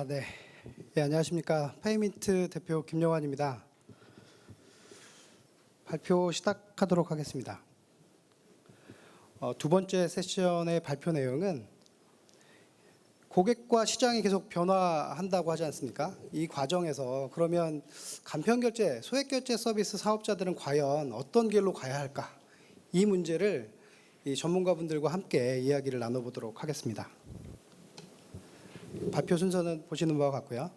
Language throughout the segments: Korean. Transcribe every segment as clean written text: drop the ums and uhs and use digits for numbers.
네. 예, 안녕하십니까. 페이민트 대표 김영환입니다. 발표 시작하도록 하겠습니다. 두 번째 세션의 발표 내용은 고객과 시장이 계속 변화한다고 하지 않습니까? 이 과정에서 그러면 간편결제, 소액결제 서비스 사업자들은 과연 어떤 길로 가야 할까? 이 문제를 이 전문가분들과 함께 이야기를 나눠보도록 하겠습니다. 발표 순서는 보시는 바와 같고요.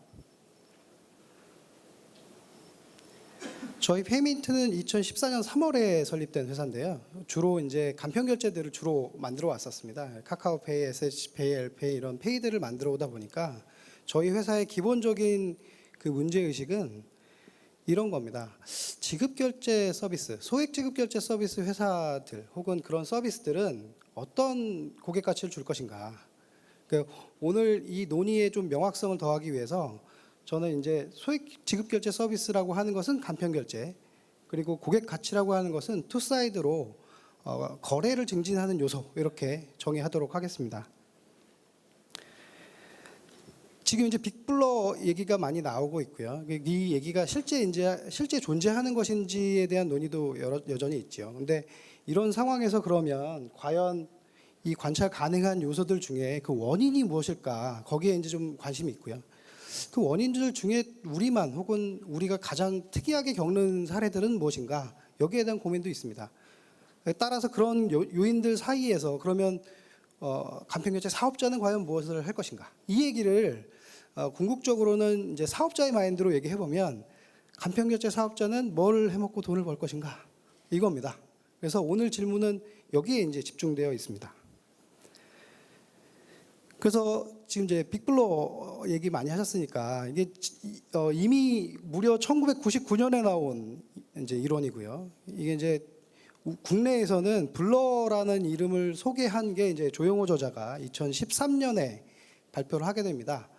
저희 페이민트는 2014년 3월에 설립된 회사인데요. 주로 이제 간편 결제들을 주로 만들어 왔었습니다. 카카오페이, SH페이, 엘페이 이런 페이들을 만들어 오다 보니까 저희 회사의 기본적인 그 문제 의식은 이런 겁니다. 지급 결제 서비스, 소액 지급 결제 서비스 회사들 혹은 그런 서비스들은 어떤 고객 가치를 줄 것인가? 오늘 이 논의에 좀 명확성을 더하기 위해서 저는 이제 소액 지급 결제 서비스라고 하는 것은 간편 결제, 그리고 고객 가치라고 하는 것은 투 사이드로 거래를 증진하는 요소, 이렇게 정의하도록 하겠습니다. 지금 이제 빅블러 얘기가 많이 나오고 있고요. 이 얘기가 실제 존재하는 것인지에 대한 논의도 여전히 있죠. 근데 이런 상황에서 그러면 과연 이 관찰 가능한 요소들 중에 그 원인이 무엇일까? 거기에 이제 좀 관심이 있고요. 그 원인들 중에 우리만 혹은 우리가 가장 특이하게 겪는 사례들은 무엇인가? 여기에 대한 고민도 있습니다. 따라서 그런 요인들 사이에서 그러면 간편결제 사업자는 과연 무엇을 할 것인가? 이 얘기를 궁극적으로는 이제 사업자의 마인드로 얘기해 보면 간편결제 사업자는 뭘 해먹고 돈을 벌 것인가? 이겁니다. 그래서 오늘 질문은 여기에 이제 집중되어 있습니다. 그래서 지금 이제 빅블러 얘기 많이 하셨으니까 이게 이미 무려 1999년에 나온 이제 이론이고요. 이게 이제 국내에서는 블러라는 이름을 소개한 게 이제 조용호 저자가 2013년에 발표를 하게 됩니다.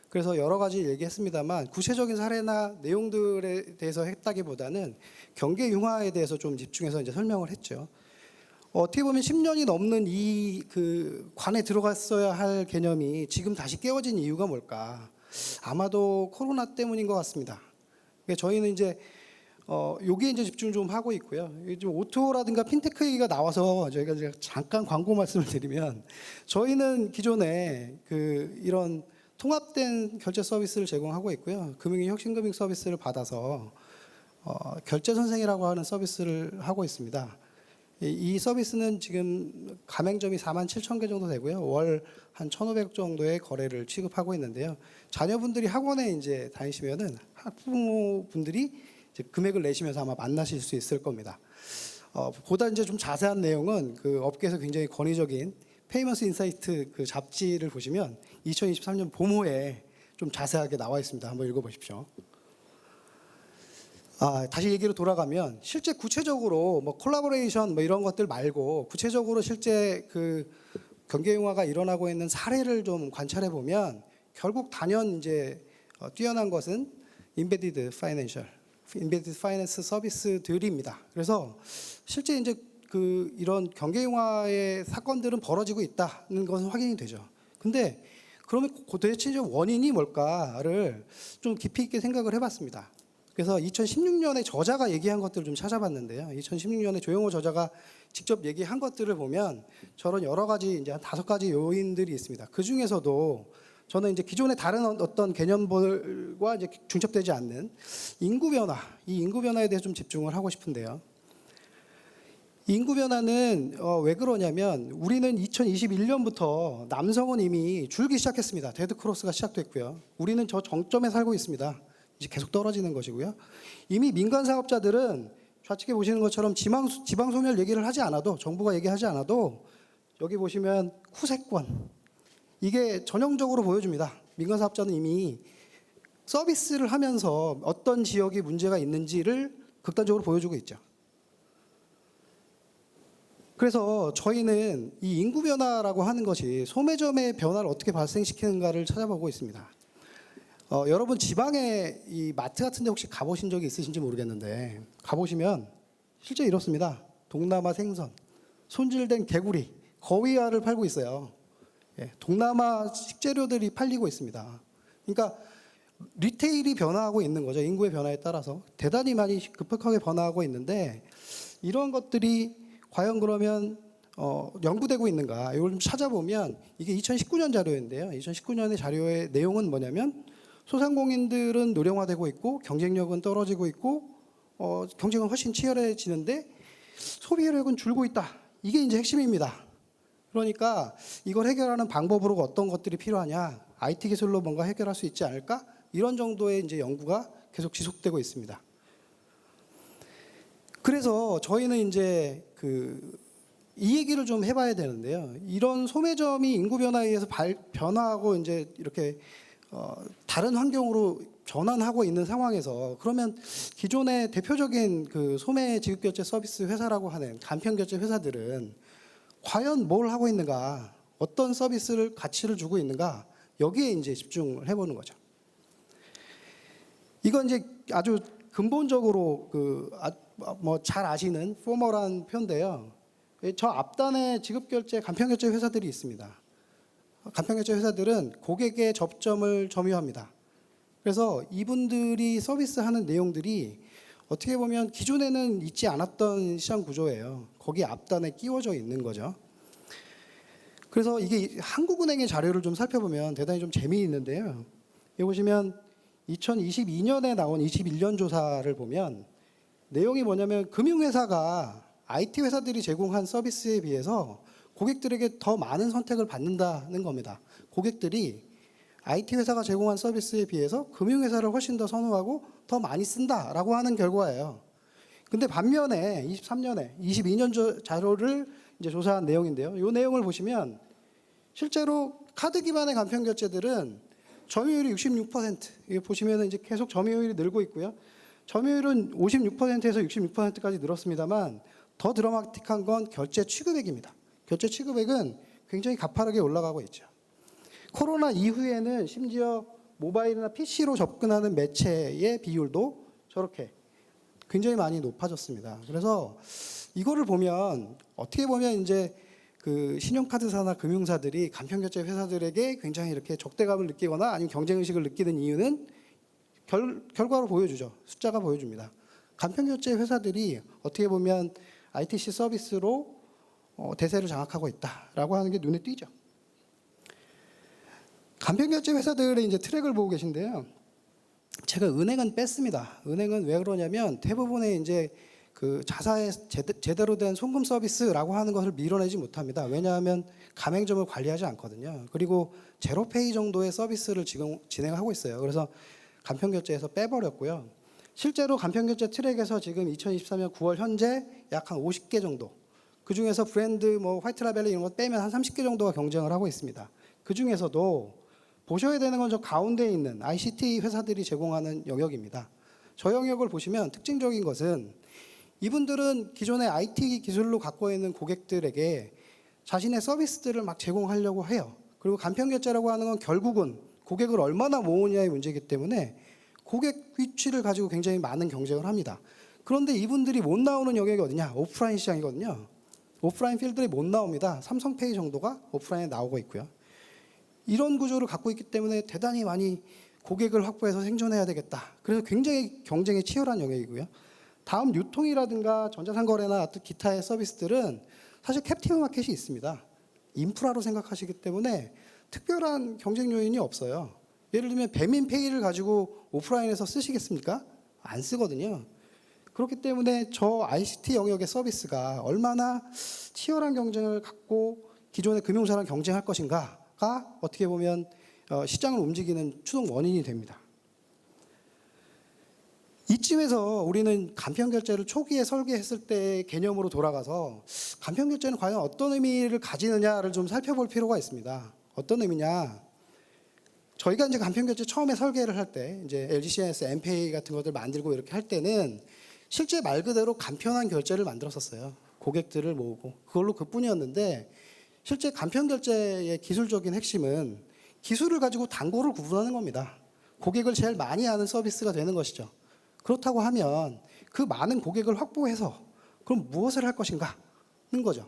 그래서 여러 가지 얘기했습니다만 구체적인 사례나 내용들에 대해서 했다기보다는 경계 융화에 대해서 좀 집중해서 이제 설명을 했죠. 어떻게 보면 10년이 넘는 이 그 관에 들어갔어야 할 개념이 지금 다시 깨어진 이유가 뭘까? 아마도 코로나 때문인 것 같습니다. 그러니까 저희는 이제 여기에 이제 집중 좀 하고 있고요. 좀 오토라든가 핀테크 얘기가 나와서 저희가 이제 잠깐 광고 말씀을 드리면 저희는 기존에 그 이런 통합된 결제 서비스를 제공하고 있고요. 금융의 혁신금융 서비스를 받아서 결제 선생이라고 하는 서비스를 하고 있습니다. 이 서비스는 지금 가맹점이 47,000개 정도 되고요. 월 한 1,500 정도의 거래를 취급하고 있는데요. 자녀분들이 학원에 이제 다니시면은 학부모분들이 이제 금액을 내시면서 아마 만나실 수 있을 겁니다. 보다 이제 좀 자세한 내용은 그 업계에서 굉장히 권위적인 페이먼스 인사이트 그 잡지를 보시면 2023년 봄호에 좀 자세하게 나와 있습니다. 한번 읽어보십시오. 다시 얘기로 돌아가면 실제 구체적으로 뭐 콜라보레이션 뭐 이런 것들 말고 구체적으로 실제 그 경계융화가 일어나고 있는 사례를 좀 관찰해 보면 결국 단연 이제 뛰어난 것은 인베디드 파이낸스 서비스들입니다. 그래서 실제 이제 그 이런 경계융화의 사건들은 벌어지고 있다는 것은 확인이 되죠. 근데 그러면 도대체 원인이 뭘까를 좀 깊이 있게 생각을 해봤습니다. 그래서 2016년에 저자가 얘기한 것들을 좀 찾아봤는데요. 2016년에 조용호 저자가 직접 얘기한 것들을 보면 저런 여러 가지 이제 한 5가지 요인들이 있습니다. 그 중에서도 저는 이제 기존의 다른 어떤 개념들과 이제 중첩되지 않는 인구 변화, 이 인구 변화에 대해서 좀 집중을 하고 싶은데요. 인구 변화는 왜 그러냐면 우리는 2021년부터 남성은 이미 줄기 시작했습니다. 데드 크로스가 시작됐고요. 우리는 저 정점에 살고 있습니다. 이제 계속 떨어지는 것이고요. 이미 민간 사업자들은 좌측에 보시는 것처럼 지방 소멸 얘기를 하지 않아도, 정부가 얘기하지 않아도 여기 보시면 후세권, 이게 전형적으로 보여줍니다. 민간 사업자는 이미 서비스를 하면서 어떤 지역이 문제가 있는지를 극단적으로 보여주고 있죠. 그래서 저희는 이 인구 변화라고 하는 것이 소매점의 변화를 어떻게 발생시키는가를 찾아보고 있습니다. 여러분 지방에 이 마트 같은 데 혹시 가보신 적이 있으신지 모르겠는데 가보시면 실제 이렇습니다. 동남아 생선, 손질된 개구리, 거위알을 팔고 있어요. 동남아 식재료들이 팔리고 있습니다. 그러니까 리테일이 변화하고 있는 거죠. 인구의 변화에 따라서 대단히 많이 급격하게 변화하고 있는데 이런 것들이 과연 그러면 연구되고 있는가? 이걸 좀 찾아보면 이게 2019년 자료인데요. 2019년의 자료의 내용은 뭐냐면 소상공인들은 노령화되고 있고 경쟁력은 떨어지고 있고 경쟁은 훨씬 치열해지는데 소비력은 줄고 있다. 이게 이제 핵심입니다. 그러니까 이걸 해결하는 방법으로 어떤 것들이 필요하냐? IT 기술로 뭔가 해결할 수 있지 않을까? 이런 정도의 이제 연구가 계속 지속되고 있습니다. 그래서 저희는 이제 이 얘기를 좀 해봐야 되는데요. 이런 소매점이 인구 변화에 의해서 변화하고 이제 이렇게 다른 환경으로 전환하고 있는 상황에서 그러면 기존의 대표적인 그 소매 지급결제 서비스 회사라고 하는 간편결제 회사들은 과연 뭘 하고 있는가, 어떤 서비스를 가치를 주고 있는가 여기에 이제 집중을 해보는 거죠. 이건 이제 아주 근본적으로 뭐 잘 아시는 포멀한 표인데요. 저 앞단에 지급결제, 간편결제 회사들이 있습니다. 간편결제 회사들은 고객의 접점을 점유합니다. 그래서 이분들이 서비스하는 내용들이 어떻게 보면 기존에는 있지 않았던 시장 구조예요. 거기 앞단에 끼워져 있는 거죠. 그래서 이게 한국은행의 자료를 좀 살펴보면 대단히 좀 재미있는데요. 여기 보시면 2022년에 나온 21년 조사를 보면 내용이 뭐냐면 금융회사가 IT 회사들이 제공한 서비스에 비해서 고객들에게 더 많은 선택을 받는다는 겁니다. 고객들이 IT 회사가 제공한 서비스에 비해서 금융회사를 훨씬 더 선호하고 더 많이 쓴다라고 하는 결과예요. 근데 반면에 23년에 22년 자료를 이제 조사한 내용인데요. 이 내용을 보시면 실제로 카드 기반의 간편 결제들은 점유율이 66%. 이게 보시면 이제 계속 점유율이 늘고 있고요. 점유율은 56%에서 66%까지 늘었습니다만 더 드라마틱한 건 결제 취급액입니다. 결제 취급액은 굉장히 가파르게 올라가고 있죠. 코로나 이후에는 심지어 모바일이나 PC로 접근하는 매체의 비율도 저렇게 굉장히 많이 높아졌습니다. 그래서 이거를 보면 어떻게 보면 이제 그 신용카드사나 금융사들이 간편결제 회사들에게 굉장히 이렇게 적대감을 느끼거나 아니면 경쟁의식을 느끼는 이유는 결과로 보여주죠. 숫자가 보여줍니다. 간편결제 회사들이 어떻게 보면 ITC 서비스로 대세를 장악하고 있다라고 하는 게 눈에 띄죠. 간편결제 회사들의 이제 트랙을 보고 계신데요. 제가 은행은 뺐습니다. 은행은 왜 그러냐면 대부분의 이제 그 자사의 제대로 된 송금 서비스라고 하는 것을 밀어내지 못합니다. 왜냐하면 가맹점을 관리하지 않거든요. 그리고 제로페이 정도의 서비스를 지금 진행하고 있어요. 그래서 간편결제에서 빼버렸고요. 실제로 간편결제 트랙에서 지금 2023년 9월 현재 약 한 50개 정도. 그 중에서 브랜드 뭐 화이트라벨 이런 거 빼면 한 30개 정도가 경쟁을 하고 있습니다. 그 중에서도 보셔야 되는 건 저 가운데 있는 ICT 회사들이 제공하는 영역입니다. 저 영역을 보시면 특징적인 것은 이분들은 기존의 IT 기술로 갖고 있는 고객들에게 자신의 서비스들을 막 제공하려고 해요. 그리고 간편결제라고 하는 건 결국은 고객을 얼마나 모으냐의 문제이기 때문에 고객 위치를 가지고 굉장히 많은 경쟁을 합니다. 그런데 이분들이 못 나오는 영역이 어디냐? 오프라인 시장이거든요. 오프라인 필드에 못 나옵니다. 삼성페이 정도가 오프라인에 나오고 있고요. 이런 구조를 갖고 있기 때문에 대단히 많이 고객을 확보해서 생존해야 되겠다. 그래서 굉장히 경쟁이 치열한 영역이고요. 다음 유통이라든가 전자상거래나 어떤 기타의 서비스들은 사실 캡티브 마켓이 있습니다. 인프라로 생각하시기 때문에 특별한 경쟁 요인이 없어요. 예를 들면 배민페이를 가지고 오프라인에서 쓰시겠습니까? 안 쓰거든요. 그렇기 때문에 저 ICT 영역의 서비스가 얼마나 치열한 경쟁을 갖고 기존의 금융사랑 경쟁할 것인가가 어떻게 보면 시장을 움직이는 추동 원인이 됩니다. 이쯤에서 우리는 간편결제를 초기에 설계했을 때 개념으로 돌아가서 간편결제는 과연 어떤 의미를 가지느냐를 좀 살펴볼 필요가 있습니다. 어떤 의미냐? 저희가 이제 간편결제 처음에 설계를 할 때 이제 LGCNS, 엠페이 같은 것들 만들고 이렇게 할 때는 실제 말 그대로 간편한 결제를 만들었었어요. 고객들을 모으고 그걸로 그뿐이었는데 실제 간편결제의 기술적인 핵심은 기술을 가지고 단골을 구분하는 겁니다. 고객을 제일 많이 아는 서비스가 되는 것이죠. 그렇다고 하면 그 많은 고객을 확보해서 그럼 무엇을 할 것인가 하는 거죠.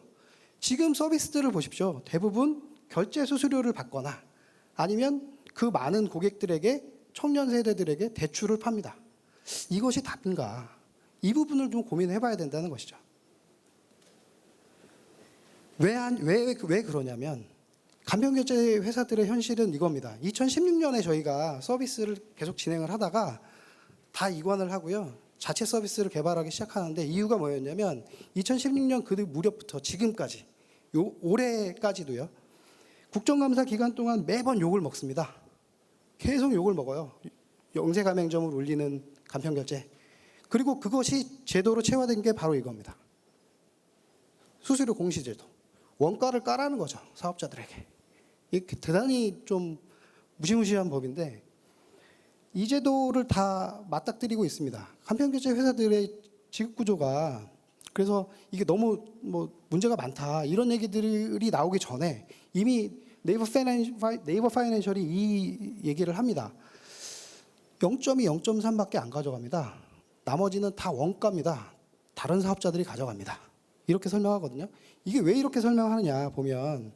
지금 서비스들을 보십시오. 대부분 결제 수수료를 받거나 아니면 그 많은 고객들에게, 청년 세대들에게 대출을 팝니다. 이것이 답인가? 이 부분을 좀 고민해 봐야 된다는 것이죠. 왜 그러냐면, 간편결제 회사들의 현실은 이겁니다. 2016년에 저희가 서비스를 계속 진행을 하다가 다 이관을 하고요. 자체 서비스를 개발하기 시작하는데, 이유가 뭐였냐면 2016년 그 무렵부터 지금까지, 올해까지도요. 국정감사 기간 동안 매번 욕을 먹습니다. 계속 욕을 먹어요. 영세 가맹점을 울리는 간편결제. 그리고 그것이 제도로 체화된 게 바로 이겁니다. 수수료 공시제도. 원가를 까라는 거죠, 사업자들에게. 이게 대단히 좀 무시무시한 법인데, 이 제도를 다 맞닥뜨리고 있습니다. 간편결제 회사들의 지급 구조가, 그래서 이게 너무 문제가 많다, 이런 얘기들이 나오기 전에 이미 네이버 파이낸셜이 이 얘기를 합니다. 0.2, 0.3밖에 안 가져갑니다. 나머지는 다 원가입니다. 다른 사업자들이 가져갑니다. 이렇게 설명하거든요. 이게 왜 이렇게 설명하느냐 보면,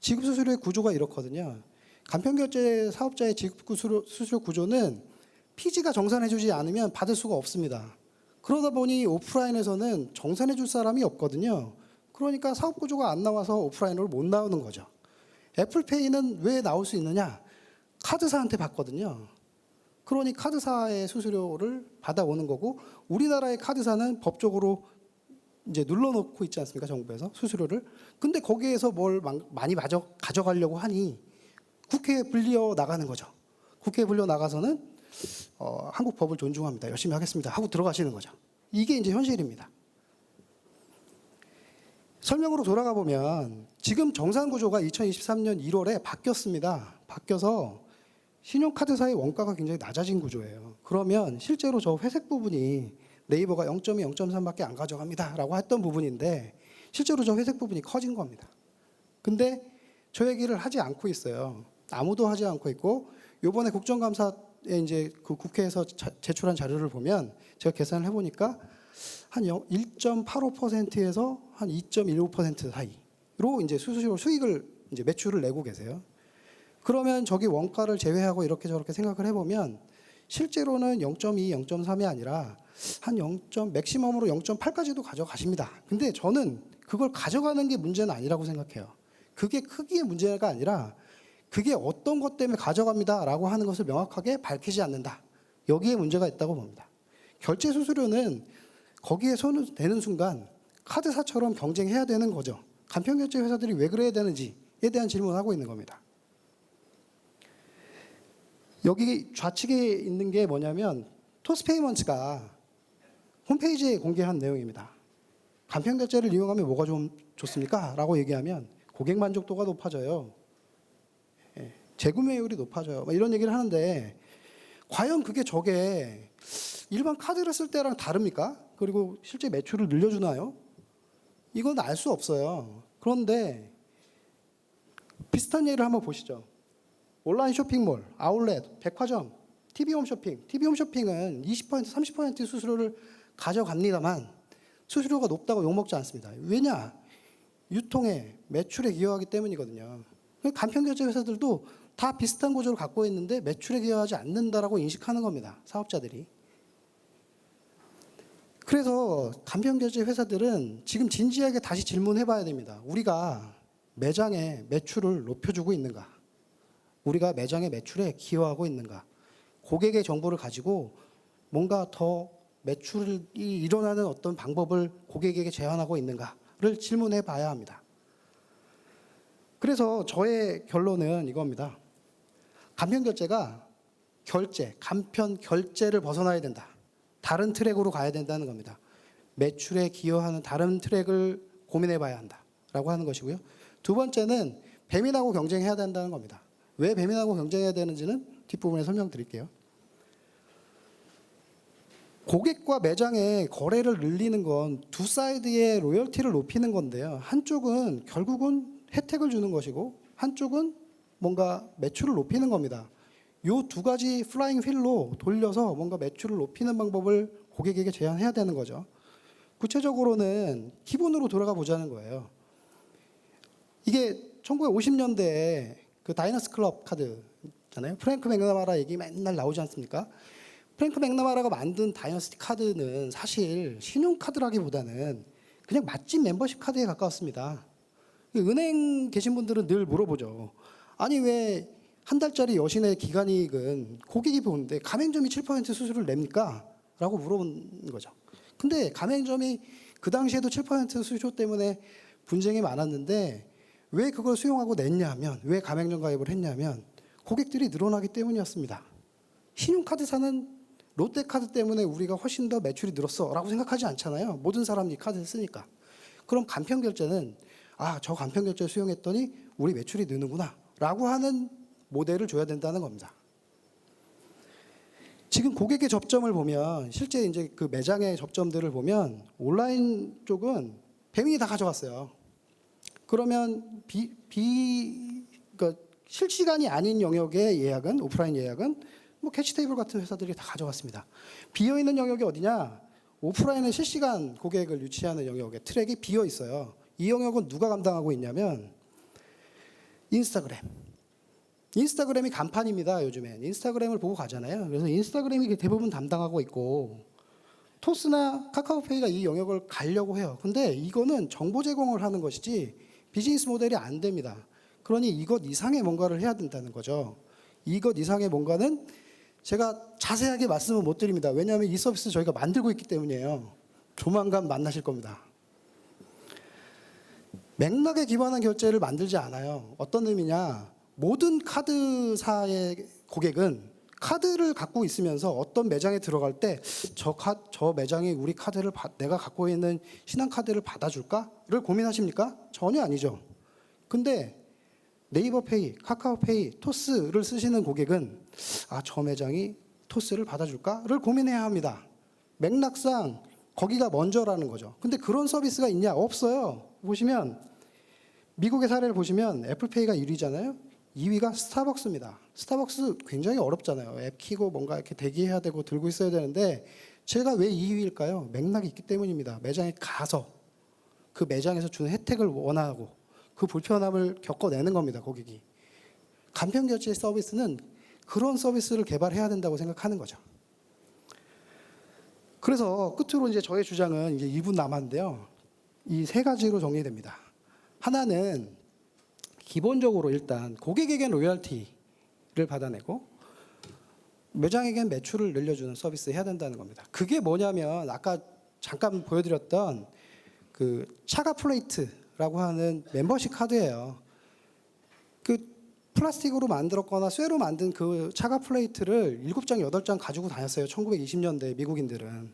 지급 수수료의 구조가 이렇거든요. 간편결제 사업자의 지급 수수료 구조는 피지가 정산해주지 않으면 받을 수가 없습니다. 그러다 보니 오프라인에서는 정산해줄 사람이 없거든요. 그러니까 사업 구조가 안 나와서 오프라인으로 못 나오는 거죠. 애플페이는 왜 나올 수 있느냐? 카드사한테 받거든요. 그러니 카드사의 수수료를 받아오는 거고, 우리나라의 카드사는 법적으로 이제 눌러놓고 있지 않습니까, 정부에서 수수료를. 근데 거기에서 뭘 많이 가져가려고 하니 국회에 불려 나가는 거죠. 국회에 불려 나가서는 한국 법을 존중합니다, 열심히 하겠습니다 하고 들어가시는 거죠. 이게 이제 현실입니다. 설명으로 돌아가 보면, 지금 정산 구조가 2023년 1월에 바뀌었습니다. 바뀌어서 신용카드사의 원가가 굉장히 낮아진 구조예요. 그러면 실제로 저 회색 부분이 네이버가 0.2, 0.3밖에 안 가져갑니다 라고 했던 부분인데, 실제로 저 회색 부분이 커진 겁니다. 근데 저 얘기를 하지 않고 있어요. 아무도 하지 않고 있고, 요번에 국정감사에 이제 그 국회에서 제출한 자료를 보면, 제가 계산을 해보니까 한 1.85%에서 한 2.15% 사이로 이제 수수료 수익을, 이제 매출을 내고 계세요. 그러면 저기 원가를 제외하고 이렇게 저렇게 생각을 해보면, 실제로는 0.2, 0.3이 아니라 한 맥시멈으로 0.8까지도 가져가십니다. 근데 저는 그걸 가져가는 게 문제는 아니라고 생각해요. 그게 크기의 문제가 아니라, 그게 어떤 것 때문에 가져갑니다라고 하는 것을 명확하게 밝히지 않는다. 여기에 문제가 있다고 봅니다. 결제 수수료는 거기에 손을 대는 순간 카드사처럼 경쟁해야 되는 거죠. 간편결제 회사들이 왜 그래야 되는지에 대한 질문을 하고 있는 겁니다. 여기 좌측에 있는 게 뭐냐면, 토스페이먼츠가 홈페이지에 공개한 내용입니다. 간편결제를 이용하면 뭐가 좀 좋습니까? 라고 얘기하면 고객 만족도가 높아져요. 재구매율이 높아져요. 이런 얘기를 하는데, 과연 저게 일반 카드를 쓸 때랑 다릅니까? 그리고 실제 매출을 늘려주나요? 이건 알 수 없어요. 그런데 비슷한 예를 한번 보시죠. 온라인 쇼핑몰, 아울렛, 백화점, TV홈쇼핑. TV홈쇼핑은 20%, 30% 수수료를 가져갑니다만 수수료가 높다고 욕먹지 않습니다. 왜냐? 유통에, 매출에 기여하기 때문이거든요. 간편결제 회사들도 다 비슷한 구조를 갖고 있는데 매출에 기여하지 않는다라고 인식하는 겁니다, 사업자들이. 그래서 간편결제 회사들은 지금 진지하게 다시 질문해 봐야 됩니다. 우리가 매장의 매출을 높여주고 있는가? 우리가 매장의 매출에 기여하고 있는가? 고객의 정보를 가지고 뭔가 더 매출이 일어나는 어떤 방법을 고객에게 제안하고 있는가를 질문해 봐야 합니다. 그래서 저의 결론은 이겁니다. 간편결제가 간편 결제를 벗어나야 된다. 다른 트랙으로 가야 된다는 겁니다. 매출에 기여하는 다른 트랙을 고민해 봐야 한다라고 하는 것이고요. 두 번째는 배민하고 경쟁해야 된다는 겁니다. 왜 배민하고 경쟁해야 되는지는 뒷부분에 설명드릴게요. 고객과 매장의 거래를 늘리는 건 두 사이드의 로열티를 높이는 건데요. 한쪽은 결국은 혜택을 주는 것이고, 한쪽은 뭔가 매출을 높이는 겁니다. 이 두 가지 플라잉 휠로 돌려서 뭔가 매출을 높이는 방법을 고객에게 제안해야 되는 거죠. 구체적으로는 기본으로 돌아가 보자는 거예요. 이게 1950년대에 그 다이너스 클럽 카드, 있잖아요. 프랭크 맥나마라 얘기 맨날 나오지 않습니까? 프랭크 맥나마라가 만든 다이너스티 카드는 사실 신용카드라기보다는 그냥 맛집 멤버십 카드에 가까웠습니다. 은행 계신 분들은 늘 물어보죠. 아니 왜 한 달짜리 여신의 기간이익은 고객이 보는데 가맹점이 7% 수수료를 냅니까? 라고 물어본 거죠. 근데 가맹점이 그 당시에도 7% 수수료 때문에 분쟁이 많았는데 왜 그걸 수용하고 냈냐면, 왜 가맹점 가입을 했냐면 고객들이 늘어나기 때문이었습니다. 신용카드사는 롯데카드 때문에 우리가 훨씬 더 매출이 늘었어 라고 생각하지 않잖아요. 모든 사람이 이 카드를 쓰니까. 그럼 간편결제는 저 간편결제 수용했더니 우리 매출이 느는구나 라고 하는 모델을 줘야 된다는 겁니다. 지금 고객의 접점을 보면, 실제 이제 그 매장의 접점들을 보면 온라인 쪽은 배민이 다 가져갔어요. 그러면 그러니까 실시간이 아닌 영역의 예약은, 오프라인 예약은 뭐 캐치테이블 같은 회사들이 다 가져갔습니다. 비어 있는 영역이 어디냐? 오프라인의 실시간 고객을 유치하는 영역에 트랙이 비어 있어요. 이 영역은 누가 감당하고 있냐면 인스타그램이 간판입니다. 요즘엔 인스타그램을 보고 가잖아요. 그래서 인스타그램이 대부분 담당하고 있고, 토스나 카카오페이가 이 영역을 가려고 해요. 근데 이거는 정보 제공을 하는 것이지 비즈니스 모델이 안 됩니다. 그러니 이것 이상의 뭔가를 해야 된다는 거죠. 이것 이상의 뭔가는 제가 자세하게 말씀을 못 드립니다. 왜냐하면 이 서비스 저희가 만들고 있기 때문이에요. 조만간 만나실 겁니다. 맥락에 기반한 결제를 만들지 않아요. 어떤 의미냐? 모든 카드사의 고객은 카드를 갖고 있으면서 어떤 매장에 들어갈 때 저 매장이 우리 카드를 내가 갖고 있는 신한카드를 받아줄까를 고민하십니까? 전혀 아니죠. 근데 네이버페이, 카카오페이, 토스를 쓰시는 고객은 저 매장이 토스를 받아줄까를 고민해야 합니다. 맥락상 거기가 먼저라는 거죠. 근데 그런 서비스가 있냐? 없어요. 보시면 미국의 사례를 보시면 애플페이가 1위잖아요. 2위가 스타벅스입니다. 스타벅스 굉장히 어렵잖아요. 앱 키고 뭔가 이렇게 대기해야 되고 들고 있어야 되는데 제가 왜 2위일까요? 맥락이 있기 때문입니다. 매장에 가서 그 매장에서 주는 혜택을 원하고 그 불편함을 겪어내는 겁니다. 고객이. 간편결제 서비스는 그런 서비스를 개발해야 된다고 생각하는 거죠. 그래서 끝으로 이제 저의 주장은 이제 2분 남았는데요. 이 세 가지로 정리됩니다. 하나는 기본적으로 일단 고객에겐 로열티를 받아내고 매장에겐 매출을 늘려주는 서비스 해야 된다는 겁니다. 그게 뭐냐면 아까 잠깐 보여드렸던 그 차가 플레이트라고 하는 멤버십 카드예요. 그 플라스틱으로 만들었거나 쇠로 만든 그 차가 플레이트를 7장, 8장 가지고 다녔어요. 1920년대 미국인들은.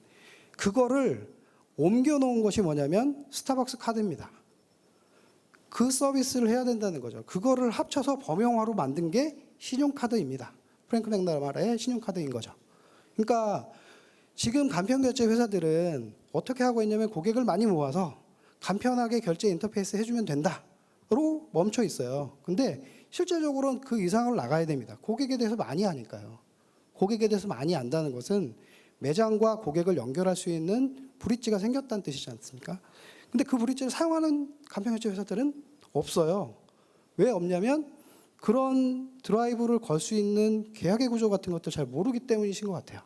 그거를 옮겨놓은 것이 뭐냐면 스타벅스 카드입니다. 그 서비스를 해야 된다는 거죠. 그거를 합쳐서 범용화로 만든 게 신용카드입니다. 프랭크 맥나마라의 신용카드인 거죠. 그러니까 지금 간편결제 회사들은 어떻게 하고 있냐면 고객을 많이 모아서 간편하게 결제 인터페이스 해주면 된다로 멈춰 있어요. 근데 실제적으로는 그 이상으로 나가야 됩니다. 고객에 대해서 많이 아니까요. 고객에 대해서 많이 안다는 것은 매장과 고객을 연결할 수 있는 브릿지가 생겼다는 뜻이지 않습니까? 근데 그 브릿지를 사용하는 간편결제 회사들은 없어요. 왜 없냐면 그런 드라이브를 걸 수 있는 계약의 구조 같은 것도 잘 모르기 때문이신 것 같아요.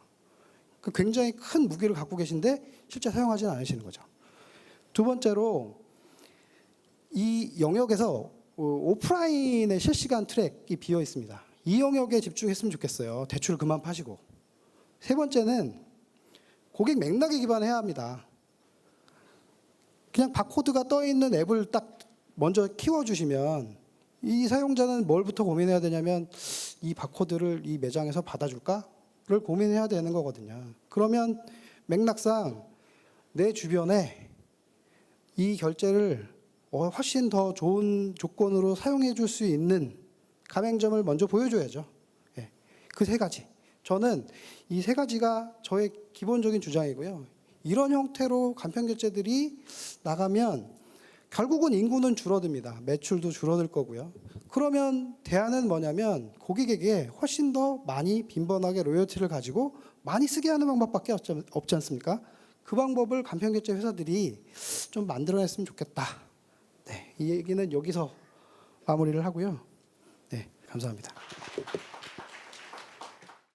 굉장히 큰 무기를 갖고 계신데 실제 사용하지는 않으시는 거죠. 두 번째로 이 영역에서 오프라인의 실시간 트랙이 비어 있습니다. 이 영역에 집중했으면 좋겠어요. 대출 그만 파시고. 세 번째는 고객 맥락에 기반해야 합니다. 그냥 바코드가 떠 있는 앱을 딱 먼저 키워주시면 이 사용자는 뭘부터 고민해야 되냐면 이 바코드를 이 매장에서 받아줄까를 고민해야 되는 거거든요. 그러면 맥락상 내 주변에 이 결제를 훨씬 더 좋은 조건으로 사용해 줄 수 있는 가맹점을 먼저 보여줘야죠. 그 세 가지. 저는 이 세 가지가 저의 기본적인 주장이고요. 이런 형태로 간편결제들이 나가면 결국은 인구는 줄어듭니다. 매출도 줄어들 거고요. 그러면 대안은 뭐냐면 고객에게 훨씬 더 많이 빈번하게 로열티를 가지고 많이 쓰게 하는 방법밖에 없지 않습니까? 그 방법을 간편결제 회사들이 좀 만들어냈으면 좋겠다. 네, 이 얘기는 여기서 마무리를 하고요. 네, 감사합니다.